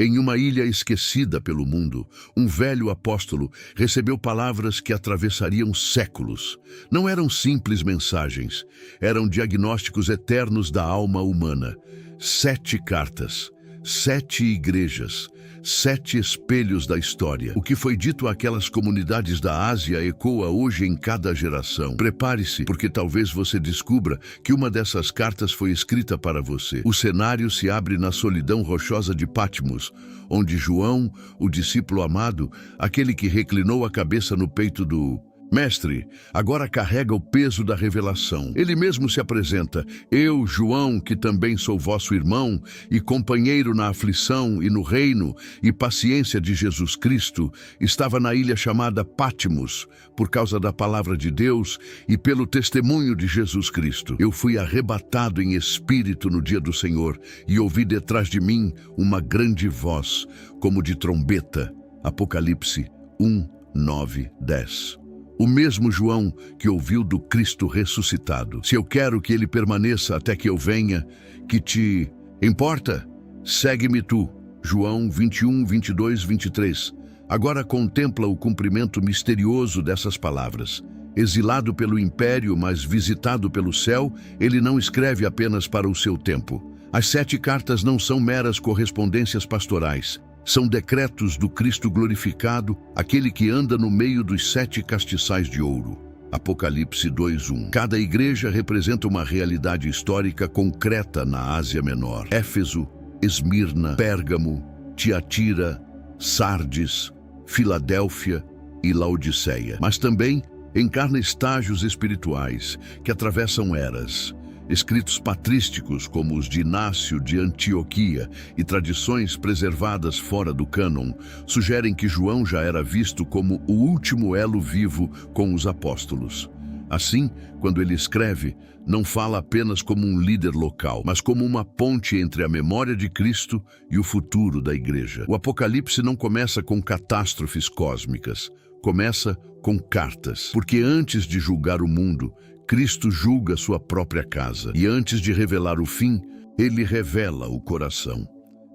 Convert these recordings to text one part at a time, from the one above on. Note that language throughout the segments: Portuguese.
Em uma ilha esquecida pelo mundo, um velho apóstolo recebeu palavras que atravessariam séculos. Não eram simples mensagens, eram diagnósticos eternos da alma humana. 7 cartas, 7 igrejas, 7 espelhos da história. O que foi dito àquelas comunidades da Ásia ecoa hoje em cada geração. Prepare-se, porque talvez você descubra que uma dessas cartas foi escrita para você. O cenário se abre na solidão rochosa de Patmos, onde João, o discípulo amado, aquele que reclinou a cabeça no peito do Mestre, agora carrega o peso da revelação. Ele mesmo se apresenta: eu, João, que também sou vosso irmão e companheiro na aflição e no reino e paciência de Jesus Cristo, estava na ilha chamada Patmos, por causa da palavra de Deus e pelo testemunho de Jesus Cristo. Eu fui arrebatado em espírito no dia do Senhor e ouvi detrás de mim uma grande voz, como de trombeta. Apocalipse 1, 9, 10. O mesmo João que ouviu do Cristo ressuscitado. Se eu quero que ele permaneça até que eu venha, que te importa? Segue-me tu. João 21, 22, 23. Agora contempla o cumprimento misterioso dessas palavras. Exilado pelo império, mas visitado pelo céu, ele não escreve apenas para o seu tempo. As 7 cartas não são meras correspondências pastorais. São decretos do Cristo glorificado, aquele que anda no meio dos 7 castiçais de ouro. Apocalipse 2:1. Cada igreja representa uma realidade histórica concreta na Ásia Menor. Éfeso, Esmirna, Pérgamo, Tiatira, Sardes, Filadélfia e Laodiceia. Mas também encarna estágios espirituais que atravessam eras. Escritos patrísticos como os de Inácio de Antioquia e tradições preservadas fora do cânon sugerem que João já era visto como o último elo vivo com os apóstolos. Assim, quando ele escreve, não fala apenas como um líder local, mas como uma ponte entre a memória de Cristo e o futuro da igreja. O Apocalipse não começa com catástrofes cósmicas, começa com cartas, porque antes de julgar o mundo, Cristo julga sua própria casa, e antes de revelar o fim, ele revela o coração.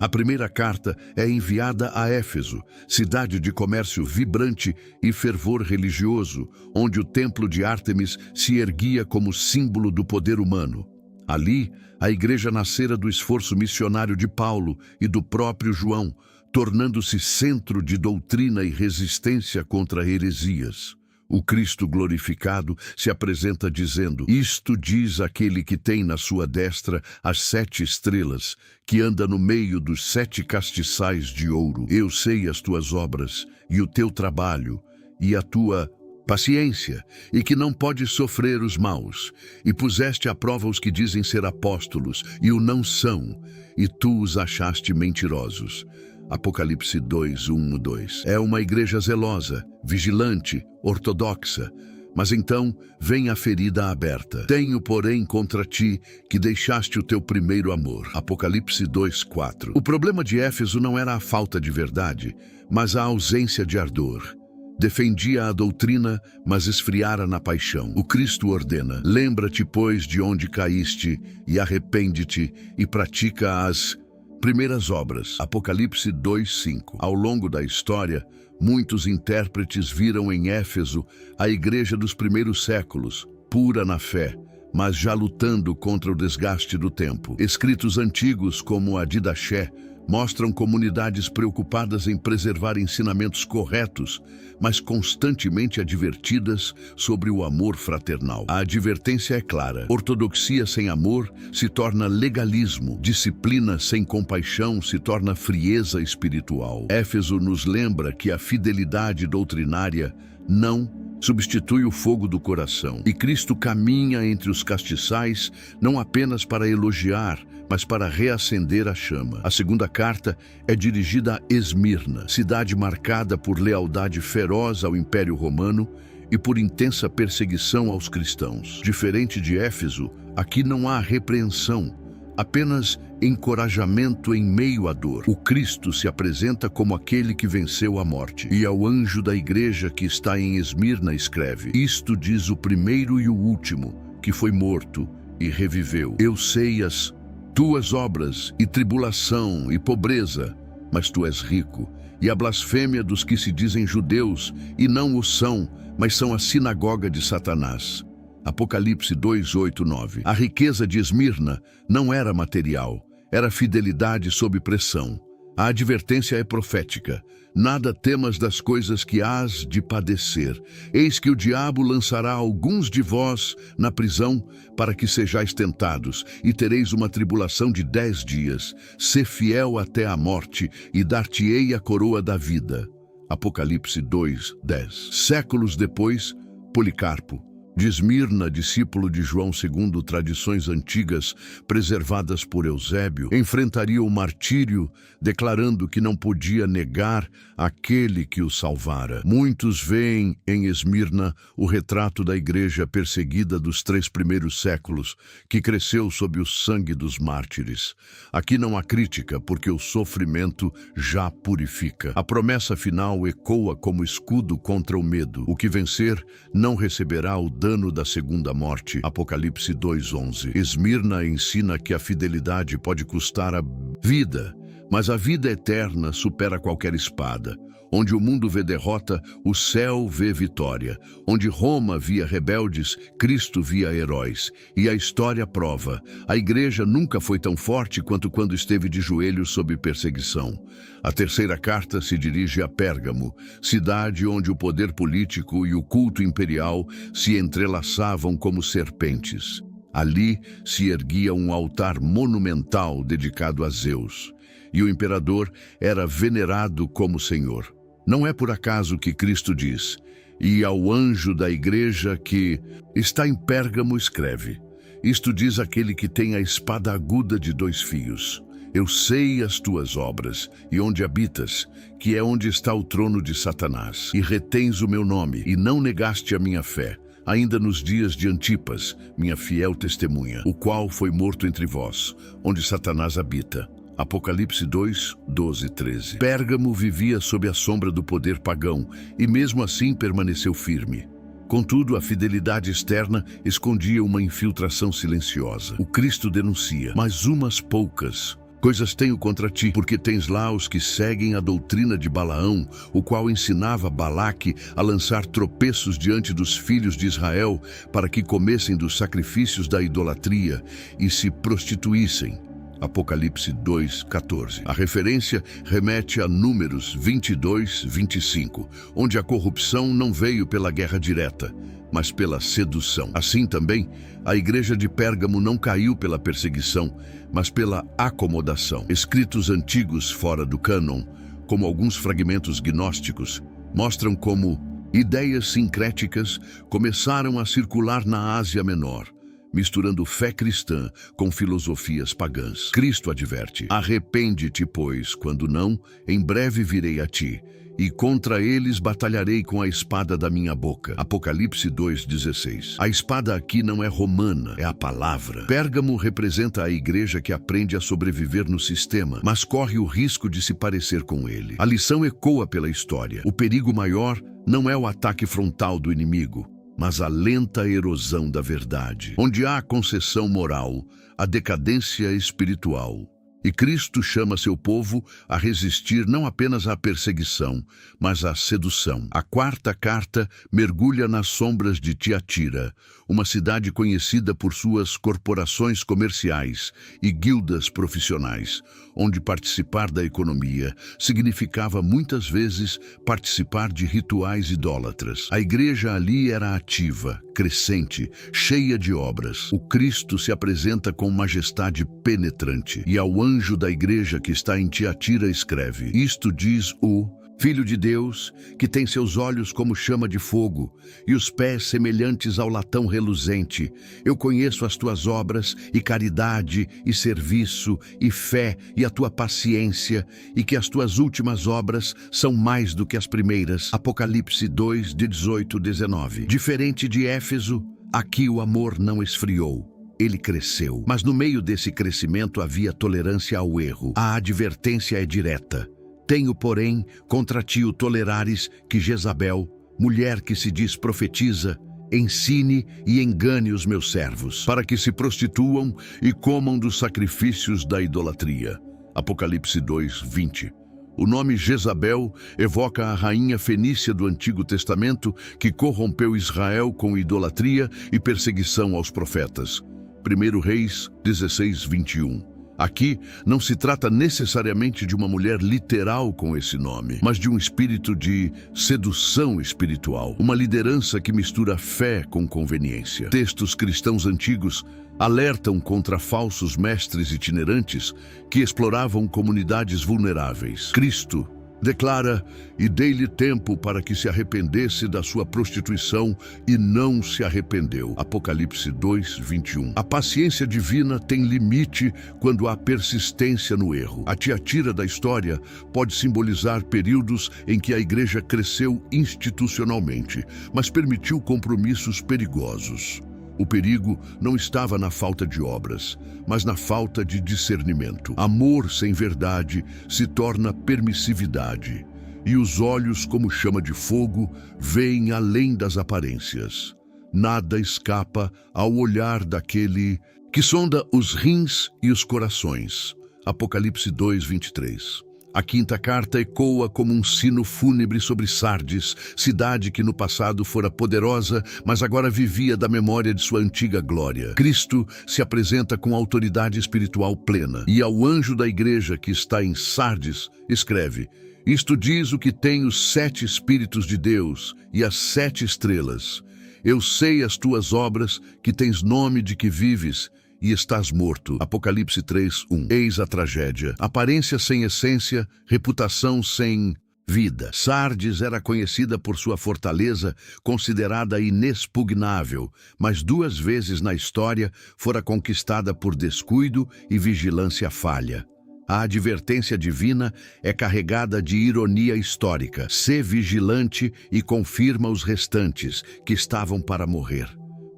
A primeira carta é enviada a Éfeso, cidade de comércio vibrante e fervor religioso, onde o templo de Ártemis se erguia como símbolo do poder humano. Ali, a igreja nascera do esforço missionário de Paulo e do próprio João, tornando-se centro de doutrina e resistência contra heresias. O Cristo glorificado se apresenta dizendo: isto diz aquele que tem na sua destra as 7 estrelas, que anda no meio dos 7 castiçais de ouro. Eu sei as tuas obras, e o teu trabalho, e a tua paciência, e que não podes sofrer os maus, e puseste à prova os que dizem ser apóstolos, e o não são, e tu os achaste mentirosos. Apocalipse 2, 1, 2. É uma igreja zelosa, vigilante, ortodoxa. Mas então vem a ferida aberta. Tenho, porém, contra ti que deixaste o teu primeiro amor. Apocalipse 2, 4. O problema de Éfeso não era a falta de verdade, mas a ausência de ardor. Defendia a doutrina, mas esfriara na paixão. O Cristo ordena: lembra-te, pois, de onde caíste, e arrepende-te, e pratica as primeiras obras. Apocalipse 2:5. Ao longo da história, muitos intérpretes viram em Éfeso a igreja dos primeiros séculos, pura na fé, mas já lutando contra o desgaste do tempo. Escritos antigos como a Didaché mostram comunidades preocupadas em preservar ensinamentos corretos, mas constantemente advertidas sobre o amor fraternal. A advertência é clara: ortodoxia sem amor se torna legalismo, disciplina sem compaixão se torna frieza espiritual. Éfeso nos lembra que a fidelidade doutrinária não substitui o fogo do coração. E Cristo caminha entre os castiçais não apenas para elogiar, mas para reacender a chama. A segunda carta é dirigida a Esmirna, cidade marcada por lealdade feroz ao Império Romano e por intensa perseguição aos cristãos. Diferente de Éfeso, aqui não há repreensão, apenas encorajamento em meio à dor. O Cristo se apresenta como aquele que venceu a morte. E ao anjo da igreja que está em Esmirna escreve: isto diz o primeiro e o último, que foi morto e reviveu. Eu sei as tuas obras, e tribulação, e pobreza, mas tu és rico, e a blasfêmia dos que se dizem judeus e não o são, mas são a sinagoga de Satanás. Apocalipse 2:8-9. A riqueza de Esmirna não era material, era fidelidade sob pressão. A advertência é profética. Nada temas das coisas que hás de padecer. Eis que o diabo lançará alguns de vós na prisão, para que sejais tentados, e tereis uma tribulação de 10 dias. Sê fiel até a morte, e dar-te-ei a coroa da vida. Apocalipse 2:10. Séculos depois, Policarpo, de Esmirna, discípulo de João segundo tradições antigas preservadas por Eusébio, enfrentaria o martírio, declarando que não podia negar aquele que o salvara. Muitos veem em Esmirna o retrato da igreja perseguida dos 3 primeiros séculos, que cresceu sob o sangue dos mártires. Aqui não há crítica, porque o sofrimento já purifica. A promessa final ecoa como escudo contra o medo. O que vencer não receberá o dano da segunda morte. Apocalipse 2:11. Esmirna ensina que a fidelidade pode custar a vida, mas a vida eterna supera qualquer espada. Onde o mundo vê derrota, o céu vê vitória. Onde Roma via rebeldes, Cristo via heróis. E a história prova: a igreja nunca foi tão forte quanto quando esteve de joelhos sob perseguição. A terceira carta se dirige a Pérgamo, cidade onde o poder político e o culto imperial se entrelaçavam como serpentes. Ali se erguia um altar monumental dedicado a Zeus, e o imperador era venerado como Senhor. Não é por acaso que Cristo diz: "E ao anjo da igreja que está em Pérgamo escreve: isto diz aquele que tem a espada aguda de 2 fios. Eu sei as tuas obras, e onde habitas, que é onde está o trono de Satanás, e retens o meu nome, e não negaste a minha fé, ainda nos dias de Antipas, minha fiel testemunha, o qual foi morto entre vós, onde Satanás habita." Apocalipse 2:12-13. Pérgamo vivia sob a sombra do poder pagão, e mesmo assim permaneceu firme. Contudo, a fidelidade externa escondia uma infiltração silenciosa. O Cristo denuncia: "Mas umas poucas coisas tenho contra ti, porque tens lá os que seguem a doutrina de Balaão, o qual ensinava Balaque a lançar tropeços diante dos filhos de Israel, para que comessem dos sacrifícios da idolatria e se prostituíssem." Apocalipse 2:14. A referência remete a Números 22:25, onde a corrupção não veio pela guerra direta, mas pela sedução. Assim também, a igreja de Pérgamo não caiu pela perseguição, mas pela acomodação. Escritos antigos fora do cânon, como alguns fragmentos gnósticos, mostram como ideias sincréticas começaram a circular na Ásia Menor, misturando fé cristã com filosofias pagãs. Cristo adverte: "Arrepende-te, pois, quando não, em breve virei a ti, e contra eles batalharei com a espada da minha boca." Apocalipse 2:16. A espada aqui não é romana, é a palavra. Pérgamo representa a igreja que aprende a sobreviver no sistema, mas corre o risco de se parecer com ele. A lição ecoa pela história. O perigo maior não é o ataque frontal do inimigo, mas a lenta erosão da verdade. Onde há concessão moral, a decadência espiritual. E Cristo chama seu povo a resistir não apenas à perseguição, mas à sedução. A quarta carta mergulha nas sombras de Tiatira, uma cidade conhecida por suas corporações comerciais e guildas profissionais, onde participar da economia significava muitas vezes participar de rituais idólatras. A igreja ali era ativa, crescente, cheia de obras. O Cristo se apresenta com majestade penetrante, e ao anjo da igreja que está em Tiatira escreve: "Isto diz o Filho de Deus, que tem seus olhos como chama de fogo e os pés semelhantes ao latão reluzente. Eu conheço as tuas obras, e caridade, e serviço, e fé, e a tua paciência, e que as tuas últimas obras são mais do que as primeiras." Apocalipse 2:18-19. Diferente de Éfeso, aqui o amor não esfriou. Ele cresceu. Mas no meio desse crescimento havia tolerância ao erro. A advertência é direta: "Tenho, porém, contra ti o tolerares que Jezabel, mulher que se diz profetiza, ensine e engane os meus servos, para que se prostituam e comam dos sacrifícios da idolatria." Apocalipse 2:20. O nome Jezabel evoca a rainha fenícia do Antigo Testamento que corrompeu Israel com idolatria e perseguição aos profetas. 1 Reis 16:21. Aqui não se trata necessariamente de uma mulher literal com esse nome, mas de um espírito de sedução espiritual, uma liderança que mistura fé com conveniência. Textos cristãos antigos alertam contra falsos mestres itinerantes que exploravam comunidades vulneráveis. Cristo declara: "E dei-lhe tempo para que se arrependesse da sua prostituição, e não se arrependeu." Apocalipse 2:21. A paciência divina tem limite quando há persistência no erro. A Tiatira da história pode simbolizar períodos em que a igreja cresceu institucionalmente, mas permitiu compromissos perigosos. O perigo não estava na falta de obras, mas na falta de discernimento. Amor sem verdade se torna permissividade, e os olhos, como chama de fogo, veem além das aparências. Nada escapa ao olhar daquele que sonda os rins e os corações. Apocalipse 2:23. A quinta carta ecoa como um sino fúnebre sobre Sardes, cidade que no passado fora poderosa, mas agora vivia da memória de sua antiga glória. Cristo se apresenta com autoridade espiritual plena, e ao anjo da igreja que está em Sardes, escreve: "Isto diz o que tem os 7 Espíritos de Deus e as 7 estrelas. Eu sei as tuas obras, que tens nome de que vives, e estás morto." Apocalipse 3:1. Eis a tragédia. Aparência sem essência, reputação sem vida. Sardes era conhecida por sua fortaleza, considerada inexpugnável, mas 2 vezes na história fora conquistada por descuido e vigilância falha. A advertência divina é carregada de ironia histórica. Sê vigilante e confirma os restantes, que estavam para morrer,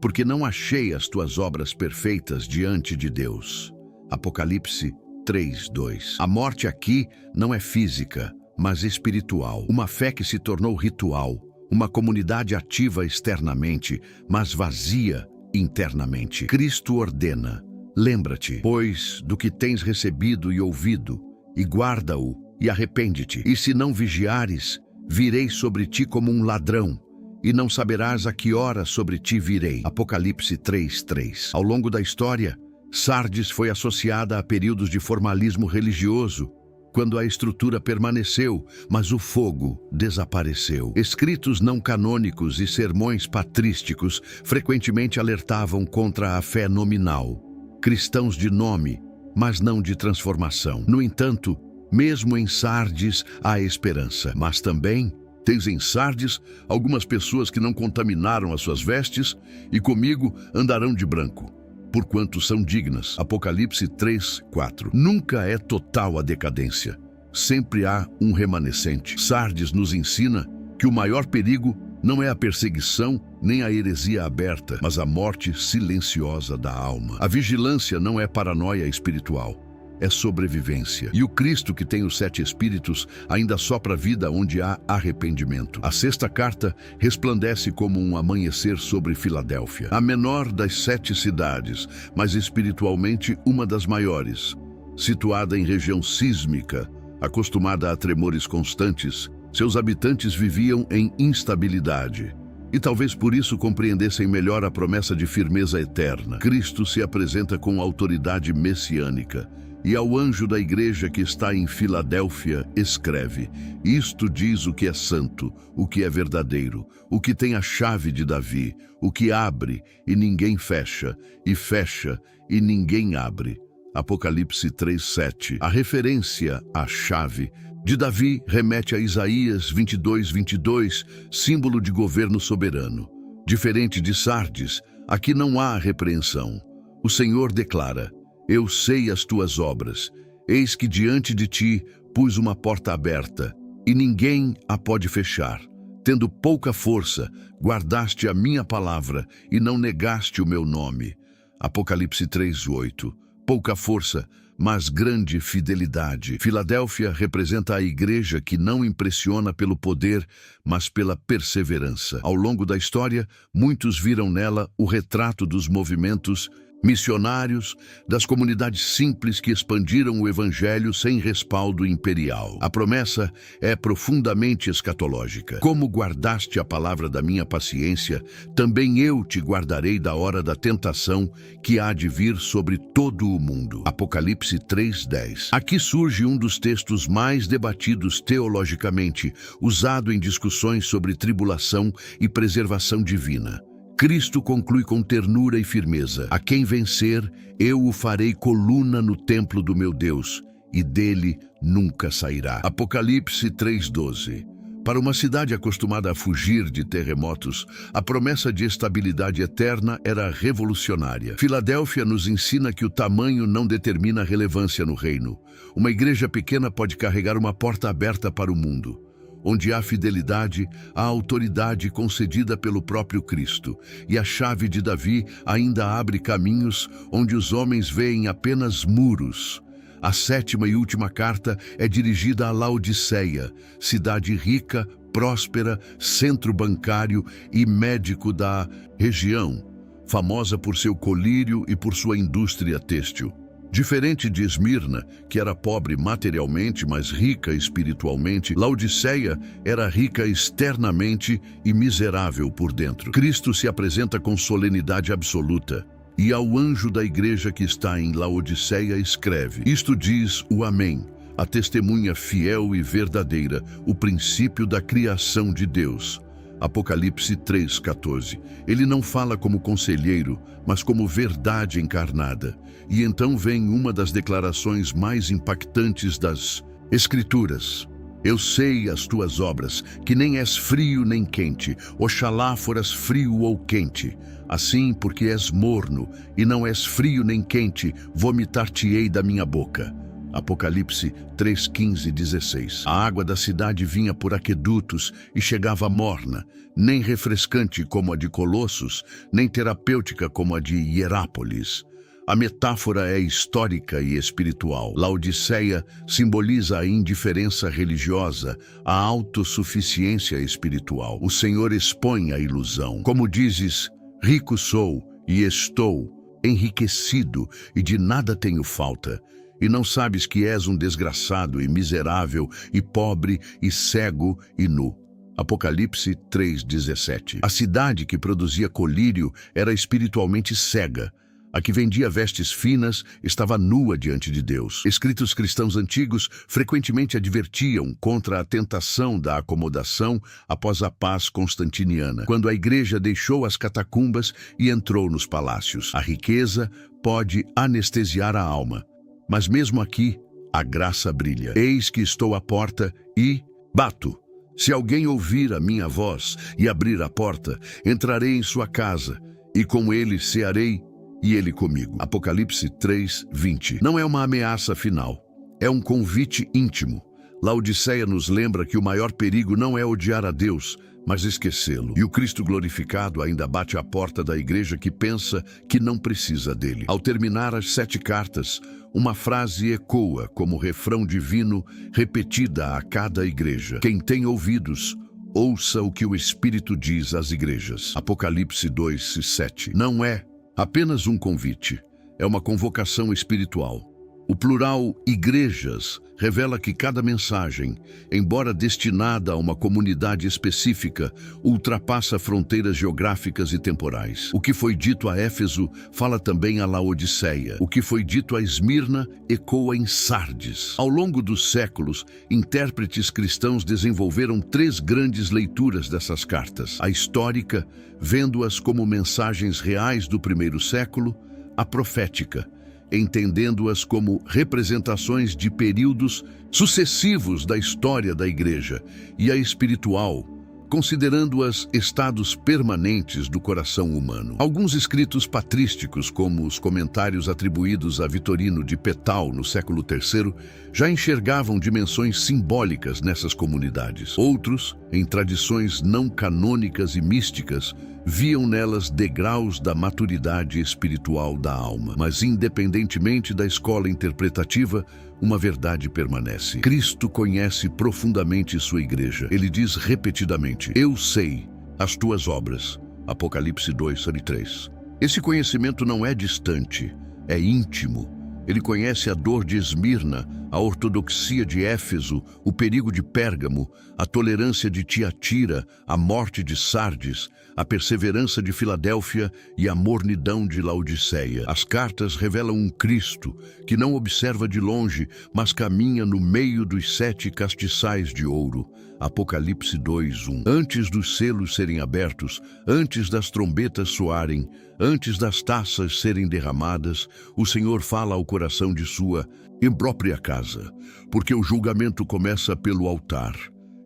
porque não achei as tuas obras perfeitas diante de Deus. Apocalipse 3:2. A morte aqui não é física, mas espiritual. Uma fé que se tornou ritual, uma comunidade ativa externamente, mas vazia internamente. Cristo ordena: "Lembra-te, pois, do que tens recebido e ouvido, e guarda-o, e arrepende-te. E se não vigiares, virei sobre ti como um ladrão, e não saberás a que hora sobre ti virei." Apocalipse 3:3. Ao longo da história, Sardes foi associada a períodos de formalismo religioso, quando a estrutura permaneceu, mas o fogo desapareceu. Escritos não canônicos e sermões patrísticos frequentemente alertavam contra a fé nominal. Cristãos de nome, mas não de transformação. No entanto, mesmo em Sardes há esperança, mas também tens em Sardes algumas pessoas que não contaminaram as suas vestes e comigo andarão de branco, porquanto são dignas. Apocalipse 3:4. Nunca é total a decadência. Sempre há um remanescente. Sardes nos ensina que o maior perigo não é a perseguição nem a heresia aberta, mas a morte silenciosa da alma. A vigilância não é paranoia espiritual, é sobrevivência. E o Cristo que tem os 7 Espíritos ainda sopra vida onde há arrependimento. A sexta carta resplandece como um amanhecer sobre Filadélfia, a menor das 7 cidades, mas espiritualmente uma das maiores. Situada em região sísmica, acostumada a tremores constantes, seus habitantes viviam em instabilidade. E talvez por isso compreendessem melhor a promessa de firmeza eterna. Cristo se apresenta com autoridade messiânica. E ao anjo da igreja que está em Filadélfia, escreve: "Isto diz o que é santo, o que é verdadeiro, o que tem a chave de Davi, o que abre e ninguém fecha, e fecha e ninguém abre." Apocalipse 3:7. A referência à chave de Davi remete a Isaías 22:22, símbolo de governo soberano. Diferente de Sardes, aqui não há repreensão. O Senhor declara: "Eu sei as tuas obras. Eis que diante de ti pus uma porta aberta, e ninguém a pode fechar. Tendo pouca força, guardaste a minha palavra e não negaste o meu nome." Apocalipse 3:8. Pouca força, mas grande fidelidade. Filadélfia representa a igreja que não impressiona pelo poder, mas pela perseverança. Ao longo da história, muitos viram nela o retrato dos movimentos missionários, das comunidades simples que expandiram o evangelho sem respaldo imperial. A promessa é profundamente escatológica. Como guardaste a palavra da minha paciência, também eu te guardarei da hora da tentação que há de vir sobre todo o mundo. Apocalipse 3:10. Aqui surge um dos textos mais debatidos teologicamente, usado em discussões sobre tribulação e preservação divina. Cristo conclui com ternura e firmeza: a quem vencer, eu o farei coluna no templo do meu Deus, e dele nunca sairá. Apocalipse 3:12. Para uma cidade acostumada a fugir de terremotos, a promessa de estabilidade eterna era revolucionária. Filadélfia nos ensina que o tamanho não determina a relevância no reino. Uma igreja pequena pode carregar uma porta aberta para o mundo. Onde há fidelidade, há autoridade concedida pelo próprio Cristo, e a chave de Davi ainda abre caminhos onde os homens veem apenas muros. A sétima e última carta é dirigida a Laodiceia, cidade rica, próspera, centro bancário e médico da região, famosa por seu colírio e por sua indústria têxtil. Diferente de Esmirna, que era pobre materialmente, mas rica espiritualmente, Laodiceia era rica externamente e miserável por dentro. Cristo se apresenta com solenidade absoluta, e ao anjo da igreja que está em Laodiceia escreve: isto diz o Amém, a testemunha fiel e verdadeira, o princípio da criação de Deus. Apocalipse 3:14. Ele não fala como conselheiro, mas como verdade encarnada. E então vem uma das declarações mais impactantes das Escrituras: eu sei as tuas obras, que nem és frio nem quente. Oxalá foras frio ou quente. Assim, porque és morno, e não és frio nem quente, vomitar-te-ei da minha boca. Apocalipse 3:15-16. A água da cidade vinha por aquedutos e chegava morna, nem refrescante como a de Colossos, nem terapêutica como a de Hierápolis. A metáfora é histórica e espiritual. Laodiceia simboliza a indiferença religiosa, a autossuficiência espiritual. O Senhor expõe a ilusão. Como dizes, rico sou e estou enriquecido e de nada tenho falta. E não sabes que és um desgraçado e miserável e pobre e cego e nu. Apocalipse 3:17. A cidade que produzia colírio era espiritualmente cega. A que vendia vestes finas estava nua diante de Deus. Escritos cristãos antigos frequentemente advertiam contra a tentação da acomodação após a paz constantiniana, quando a igreja deixou as catacumbas e entrou nos palácios. A riqueza pode anestesiar a alma. Mas mesmo aqui, a graça brilha. Eis que estou à porta e bato. Se alguém ouvir a minha voz e abrir a porta, entrarei em sua casa, e com ele cearei, e ele comigo. Apocalipse 3:20. Não é uma ameaça final, é um convite íntimo. Laodiceia nos lembra que o maior perigo não é odiar a Deus, mas esquecê-lo. E o Cristo glorificado ainda bate à porta da igreja que pensa que não precisa dele. Ao terminar as 7 cartas, uma frase ecoa como refrão divino repetida a cada igreja: quem tem ouvidos, ouça o que o Espírito diz às igrejas. Apocalipse 2:7. Não é apenas um convite, é uma convocação espiritual. O plural igrejas revela que cada mensagem, embora destinada a uma comunidade específica, ultrapassa fronteiras geográficas e temporais. O que foi dito a Éfeso fala também a Laodiceia. O que foi dito a Esmirna ecoa em Sardes. Ao longo dos séculos, intérpretes cristãos desenvolveram 3 grandes leituras dessas cartas: a histórica, vendo-as como mensagens reais do primeiro século; a profética, entendendo-as como representações de períodos sucessivos da história da igreja; e a espiritual, considerando-as estados permanentes do coração humano. Alguns escritos patrísticos, como os comentários atribuídos a Vitorino de Petal no século III, já enxergavam dimensões simbólicas nessas comunidades. Outros, em tradições não canônicas e místicas, viam nelas degraus da maturidade espiritual da alma. Mas, independentemente da escola interpretativa, uma verdade permanece: Cristo conhece profundamente sua igreja. Ele diz repetidamente: eu sei as tuas obras. Apocalipse 2:3. Esse conhecimento não é distante, é íntimo. Ele conhece a dor de Esmirna, a ortodoxia de Éfeso, o perigo de Pérgamo, a tolerância de Tiatira, a morte de Sardes, a perseverança de Filadélfia e a mornidão de Laodiceia. As cartas revelam um Cristo que não observa de longe, mas caminha no meio dos 7 castiçais de ouro. Apocalipse 2:1. Antes dos selos serem abertos, antes das trombetas soarem, antes das taças serem derramadas, o Senhor fala ao coração de sua imprópria casa, porque o julgamento começa pelo altar.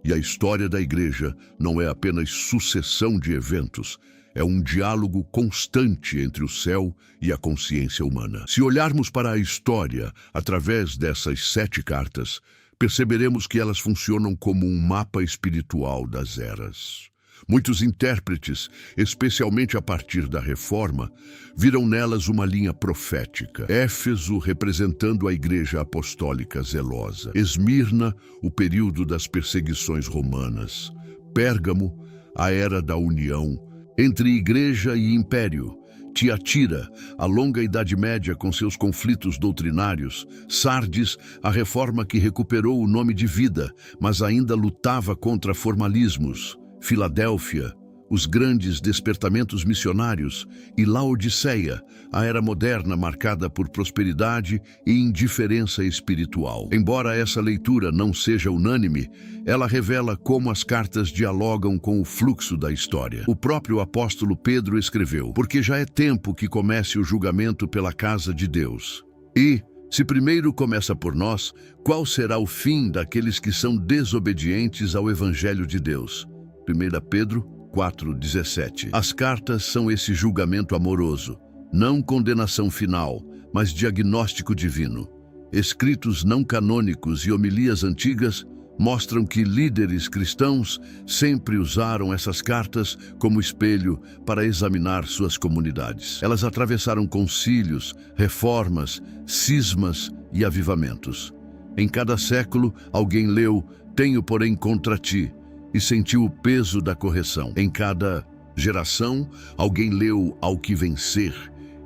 E a história da igreja não é apenas sucessão de eventos, é um diálogo constante entre o céu e a consciência humana. Se olharmos para a história através dessas 7 cartas, perceberemos que elas funcionam como um mapa espiritual das eras. Muitos intérpretes, especialmente a partir da Reforma, viram nelas uma linha profética. Éfeso representando a igreja apostólica zelosa. Esmirna, o período das perseguições romanas. Pérgamo, a era da união entre igreja e império. Tiatira, a longa Idade Média com seus conflitos doutrinários. Sardes, a reforma que recuperou o nome de vida, mas ainda lutava contra formalismos. Filadélfia, os grandes despertamentos missionários, e Laodiceia, a era moderna marcada por prosperidade e indiferença espiritual. Embora essa leitura não seja unânime, ela revela como as cartas dialogam com o fluxo da história. O próprio apóstolo Pedro escreveu: "Porque já é tempo que comece o julgamento pela casa de Deus. E, se primeiro começa por nós, qual será o fim daqueles que são desobedientes ao Evangelho de Deus?" 1 Pedro 4:17. As cartas são esse julgamento amoroso, não condenação final, mas diagnóstico divino. Escritos não canônicos e homilias antigas mostram que líderes cristãos sempre usaram essas cartas como espelho para examinar suas comunidades. Elas atravessaram concílios, reformas, cismas e avivamentos. Em cada século, alguém leu: "Tenho, porém, contra ti", e sentiu o peso da correção. Em cada geração, alguém leu "Ao que vencer"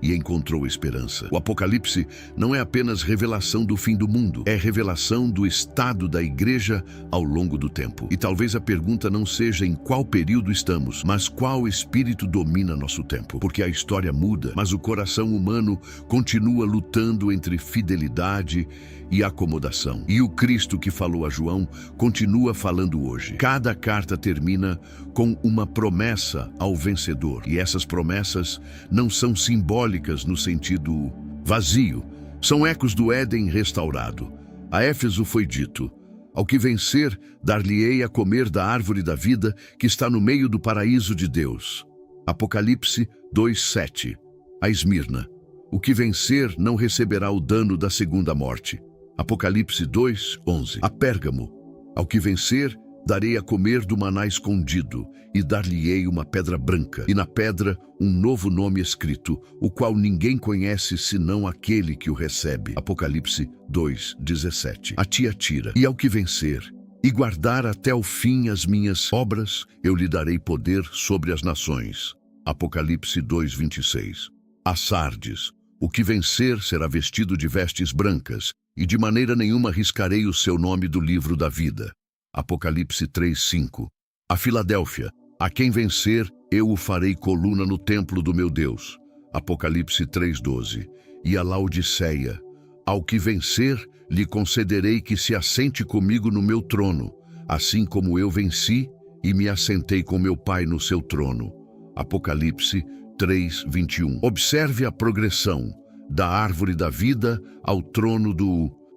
e encontrou esperança. O Apocalipse não é apenas revelação do fim do mundo, é revelação do estado da igreja ao longo do tempo. E talvez a pergunta não seja em qual período estamos, mas qual espírito domina nosso tempo. Porque a história muda, mas o coração humano continua lutando entre fidelidade e acomodação. E o Cristo que falou a João continua falando hoje. Cada carta termina com uma promessa ao vencedor. E essas promessas não são simbólicas no sentido vazio. São ecos do Éden restaurado. A Éfeso foi dito: "Ao que vencer, dar-lhe-ei a comer da árvore da vida que está no meio do paraíso de Deus." Apocalipse 2:7. A Esmirna: "O que vencer não receberá o dano da segunda morte." Apocalipse 2:11. A Pérgamo: "Ao que vencer, darei a comer do maná escondido, e dar-lhe-ei uma pedra branca, e na pedra um novo nome escrito, o qual ninguém conhece senão aquele que o recebe." Apocalipse 2:17. A Tiatira: "E ao que vencer, e guardar até o fim as minhas obras, eu lhe darei poder sobre as nações." Apocalipse 2:26. A Sardes: "O que vencer será vestido de vestes brancas, e de maneira nenhuma riscarei o seu nome do livro da vida." Apocalipse 3:5. A Filadélfia: "A quem vencer, eu o farei coluna no templo do meu Deus." Apocalipse 3:12. E a Laodiceia: "Ao que vencer, lhe concederei que se assente comigo no meu trono, assim como eu venci e me assentei com meu Pai no seu trono." Apocalipse 3:21. Observe a progressão da árvore da vida ao trono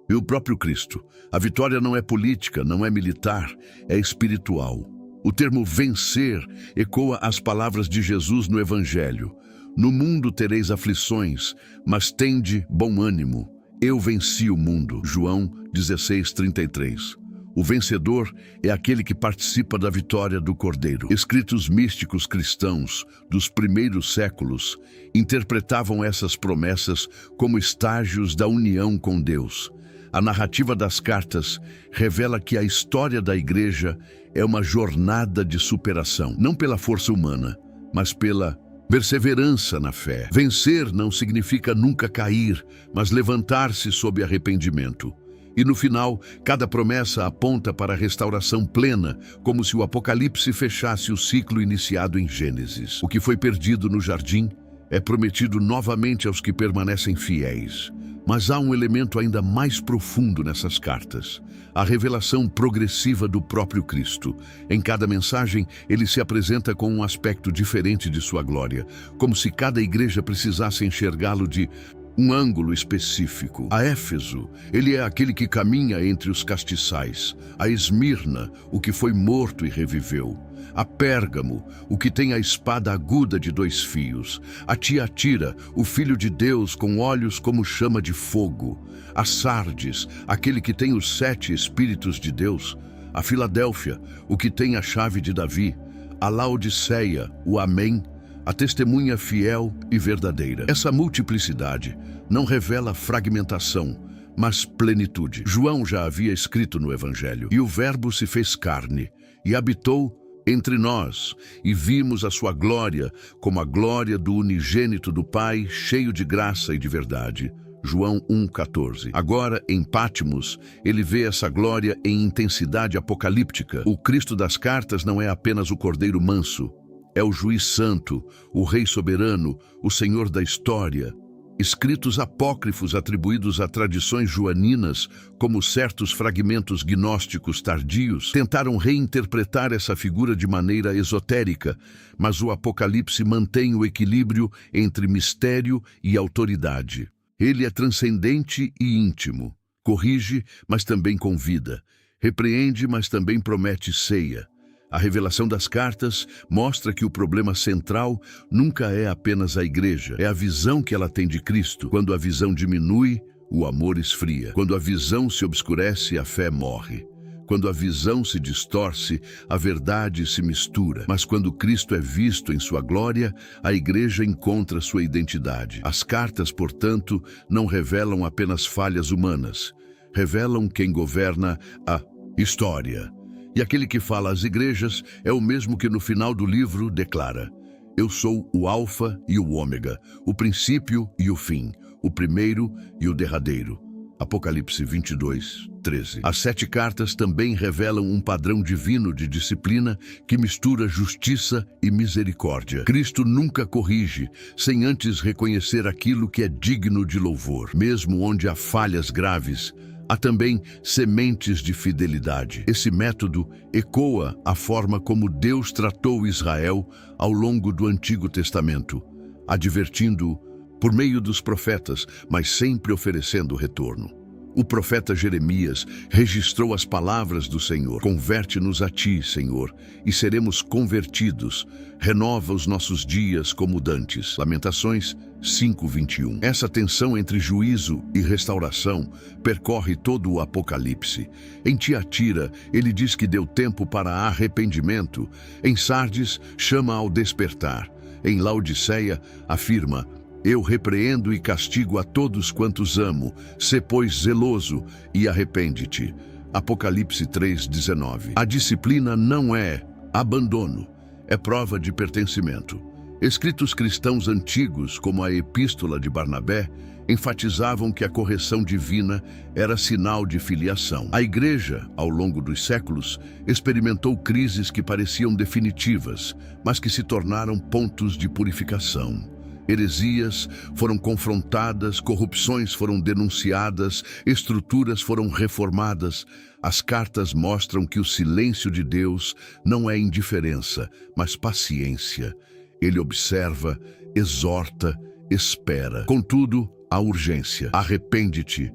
e o próprio Cristo. A vitória não é política, não é militar, é espiritual. O termo vencer ecoa as palavras de Jesus no Evangelho: "No mundo tereis aflições, mas tende bom ânimo. Eu venci o mundo." João 16:33. O vencedor é aquele que participa da vitória do Cordeiro. Escritos místicos cristãos dos primeiros séculos interpretavam essas promessas como estágios da união com Deus. A narrativa das cartas revela que a história da igreja é uma jornada de superação, não pela força humana, mas pela Perseverança na fé. Vencer não significa nunca cair, mas levantar-se sob arrependimento. E no final, cada promessa aponta para a restauração plena, como se o Apocalipse fechasse o ciclo iniciado em Gênesis. O que foi perdido no jardim é prometido novamente aos que permanecem fiéis. Mas há um elemento ainda mais profundo nessas cartas: a revelação progressiva do próprio Cristo. Em cada mensagem, ele se apresenta com um aspecto diferente de sua glória, como se cada igreja precisasse enxergá-lo de um ângulo específico. A Éfeso, ele é aquele que caminha entre os castiçais. A Esmirna, o que foi morto e reviveu. A Pérgamo, o que tem a espada aguda de 2 fios. A Tiatira, o Filho de Deus com olhos como chama de fogo. A Sardes, aquele que tem os 7 Espíritos de Deus. A Filadélfia, o que tem a chave de Davi. A Laodiceia, o Amém, a testemunha fiel e verdadeira. Essa multiplicidade não revela fragmentação, mas plenitude. João já havia escrito no Evangelho: "E o Verbo se fez carne e habitou entre nós, e vimos a sua glória, como a glória do unigênito do Pai, cheio de graça e de verdade." João 1,14. Agora, em Pátimos, ele vê essa glória em intensidade apocalíptica. O Cristo das cartas não é apenas o Cordeiro manso, é o Juiz Santo, o Rei soberano, o Senhor da história. Escritos apócrifos atribuídos a tradições joaninas, como certos fragmentos gnósticos tardios, tentaram reinterpretar essa figura de maneira esotérica, mas o Apocalipse mantém o equilíbrio entre mistério e autoridade. Ele é transcendente e íntimo, corrige, mas também convida, repreende, mas também promete ceia. A revelação das cartas mostra que o problema central nunca é apenas a igreja, é a visão que ela tem de Cristo. Quando a visão diminui, o amor esfria. Quando a visão se obscurece, a fé morre. Quando a visão se distorce, a verdade se mistura. Mas quando Cristo é visto em sua glória, a igreja encontra sua identidade. As cartas, portanto, não revelam apenas falhas humanas, revelam quem governa a história. E aquele que fala às igrejas é o mesmo que no final do livro declara: "Eu sou o Alfa e o Ômega, o princípio e o fim, o primeiro e o derradeiro." Apocalipse 22:13. As 7 cartas também revelam um padrão divino de disciplina que mistura justiça e misericórdia. Cristo nunca corrige sem antes reconhecer aquilo que é digno de louvor. Mesmo onde há falhas graves, há também sementes de fidelidade. Esse método ecoa a forma como Deus tratou Israel ao longo do Antigo Testamento, advertindo-o por meio dos profetas, mas sempre oferecendo retorno. O profeta Jeremias registrou as palavras do Senhor: "Converte-nos a ti, Senhor, e seremos convertidos. Renova os nossos dias como dantes." Lamentações 5:21. Essa tensão entre juízo e restauração percorre todo o Apocalipse. Em Tiatira, ele diz que deu tempo para arrependimento. Em Sardes, chama ao despertar. Em Laodiceia, afirma: "Eu repreendo e castigo a todos quantos amo. Sê, pois, zeloso e arrepende-te." Apocalipse 3:19. A disciplina não é abandono, é prova de pertencimento. Escritos cristãos antigos, como a Epístola de Barnabé, enfatizavam que a correção divina era sinal de filiação. A Igreja, ao longo dos séculos, experimentou crises que pareciam definitivas, mas que se tornaram pontos de purificação. Heresias foram confrontadas, corrupções foram denunciadas, estruturas foram reformadas. As cartas mostram que o silêncio de Deus não é indiferença, mas paciência. Ele observa, exorta, espera. Contudo, há urgência. Arrepende-te,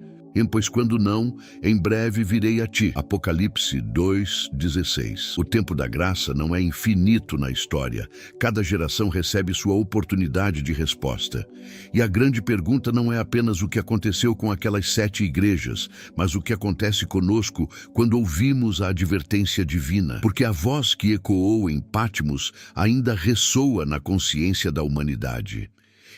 pois quando não, em breve virei a ti. Apocalipse 2:16. O tempo da graça não é infinito na história. Cada geração recebe sua oportunidade de resposta. E a grande pergunta não é apenas o que aconteceu com aquelas 7 igrejas, mas o que acontece conosco quando ouvimos a advertência divina. Porque a voz que ecoou em Pátimos ainda ressoa na consciência da humanidade.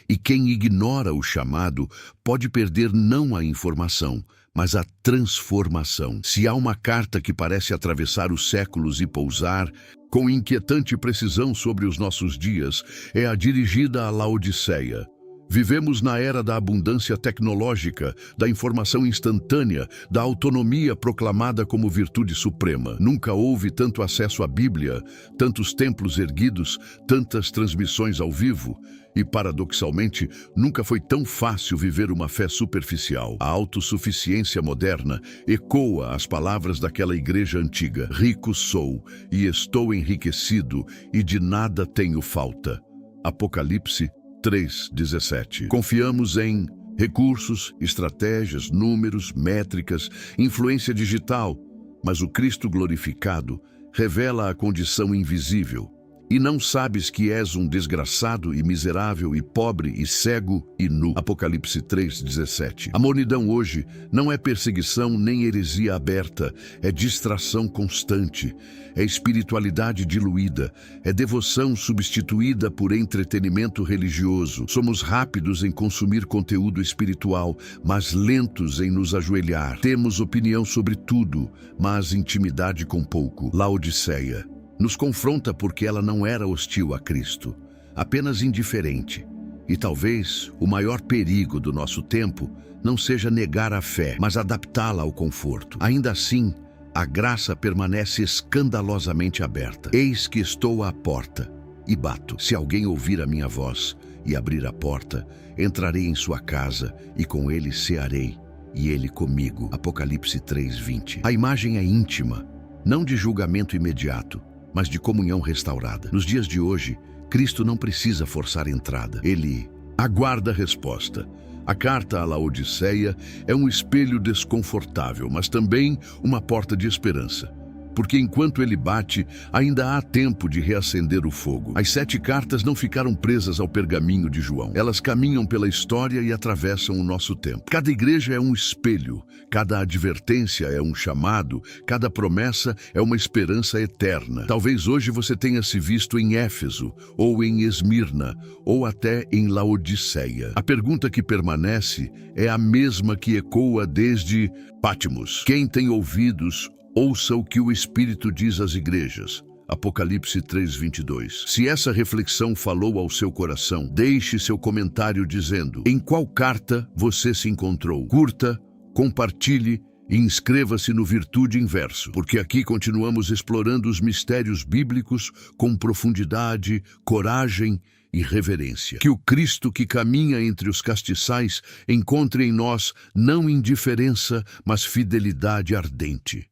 E quem ignora o chamado pode perder não a informação, mas a transformação. Se há uma carta que parece atravessar os séculos e pousar com inquietante precisão sobre os nossos dias, é a dirigida a Laodiceia. Vivemos na era da abundância tecnológica, da informação instantânea, da autonomia proclamada como virtude suprema. Nunca houve tanto acesso à Bíblia, tantos templos erguidos, tantas transmissões ao vivo. E, paradoxalmente, nunca foi tão fácil viver uma fé superficial. A autossuficiência moderna ecoa as palavras daquela igreja antiga. Rico sou, e estou enriquecido, e de nada tenho falta. Apocalipse 3:17. Confiamos em recursos, estratégias, números, métricas, influência digital, mas o Cristo glorificado revela a condição invisível. E não sabes que és um desgraçado e miserável e pobre e cego e nu. Apocalipse 3:17. A mornidão hoje não é perseguição nem heresia aberta, é distração constante, é espiritualidade diluída, é devoção substituída por entretenimento religioso. Somos rápidos em consumir conteúdo espiritual, mas lentos em nos ajoelhar. Temos opinião sobre tudo, mas intimidade com pouco. Laodiceia nos confronta porque ela não era hostil a Cristo, apenas indiferente. E talvez o maior perigo do nosso tempo não seja negar a fé, mas adaptá-la ao conforto. Ainda assim, a graça permanece escandalosamente aberta. Eis que estou à porta e bato. Se alguém ouvir a minha voz e abrir a porta, entrarei em sua casa e com ele cearei, e ele comigo. Apocalipse 3:20. A imagem é íntima, não de julgamento imediato, mas de comunhão restaurada. Nos dias de hoje, Cristo não precisa forçar a entrada. Ele aguarda a resposta. A carta à Laodiceia é um espelho desconfortável, mas também uma porta de esperança. Porque enquanto ele bate, ainda há tempo de reacender o fogo. As 7 cartas não ficaram presas ao pergaminho de João. Elas caminham pela história e atravessam o nosso tempo. Cada igreja é um espelho, cada advertência é um chamado, cada promessa é uma esperança eterna. Talvez hoje você tenha se visto em Éfeso, ou em Esmirna, ou até em Laodiceia. A pergunta que permanece é a mesma que ecoa desde Patmos. Quem tem ouvidos, ouça o que o Espírito diz às igrejas. Apocalipse 3:22. Se essa reflexão falou ao seu coração, deixe seu comentário dizendo em qual carta você se encontrou. Curta, compartilhe e inscreva-se no Virtude Inverso, porque aqui continuamos explorando os mistérios bíblicos com profundidade, coragem e reverência. Que o Cristo que caminha entre os castiçais encontre em nós não indiferença, mas fidelidade ardente.